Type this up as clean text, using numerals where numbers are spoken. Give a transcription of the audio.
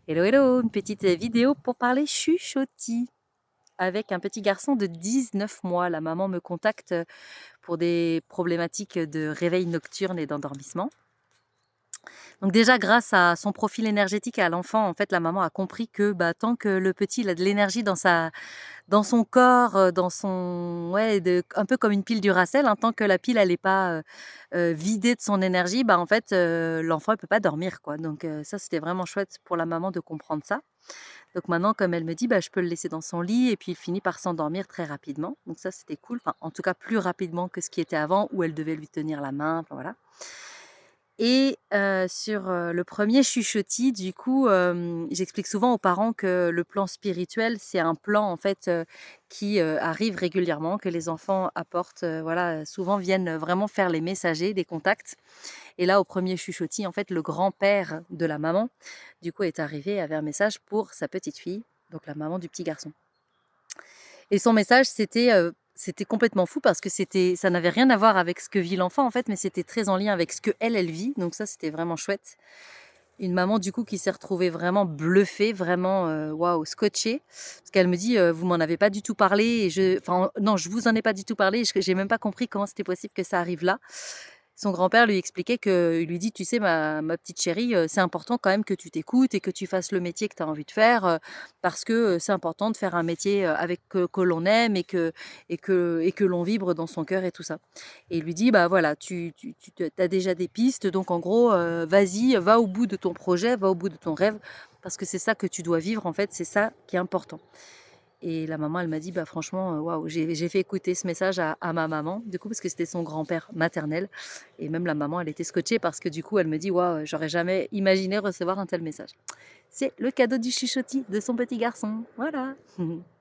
Hello, hello, une petite vidéo pour parler chuchotis avec un petit garçon de 19 mois. La maman me contacte pour des problématiques de réveil nocturne et d'endormissement. Donc déjà, grâce à son profil énergétique et à l'enfant, en fait, la maman a compris que tant que le petit il a de l'énergie dans son corps, dans son ouais, un peu comme une pile Duracell, hein, tant que la pile elle est pas vidée de son énergie, en fait, l'enfant il peut pas dormir, quoi. Donc ça, c'était vraiment chouette pour la maman de comprendre ça. Donc maintenant, comme elle me dit, je peux le laisser dans son lit et puis il finit par s'endormir très rapidement. Donc ça, c'était cool. Enfin, en tout cas, plus rapidement que ce qui était avant où elle devait lui tenir la main. Enfin, voilà. Et sur le premier chuchotis, du coup, j'explique souvent aux parents que le plan spirituel, c'est un plan en fait qui arrive régulièrement, que les enfants apportent, voilà, souvent viennent vraiment faire les messagers, des contacts. Et là, au premier chuchotis, en fait, le grand-père de la maman, du coup, est arrivé, avait un message pour sa petite fille, donc la maman du petit garçon. Et son message, c'était complètement fou parce que ça n'avait rien à voir avec ce que vit l'enfant, en fait, mais c'était très en lien avec ce qu'elle, elle vit. Donc ça, c'était vraiment chouette. Une maman, du coup, qui s'est retrouvée vraiment bluffée, vraiment, waouh, scotchée. Parce qu'elle me dit: «Vous m'en avez pas du tout parlé et non, je vous en ai pas du tout parlé et j'ai même pas compris comment c'était possible que ça arrive là». Son grand-père lui expliquait il lui dit: «Tu sais ma petite chérie, c'est important quand même que tu t'écoutes et que tu fasses le métier que tu as envie de faire, parce que, c'est important de faire un métier, avec que l'on aime et que l'on vibre dans son cœur et tout ça». Et il lui dit: «Bah, voilà, tu as déjà des pistes donc en gros, vas-y, va au bout de ton projet, va au bout de ton rêve parce que c'est ça que tu dois vivre en fait, c'est ça qui est important». Et la maman, elle m'a dit: «Bah, franchement, waouh». J'ai fait écouter ce message à ma maman, du coup, parce que c'était son grand-père maternel et même la maman, elle était scotchée parce que du coup, elle me dit: «Waouh, j'aurais jamais imaginé recevoir un tel message». C'est le cadeau du chuchotis de son petit garçon, voilà.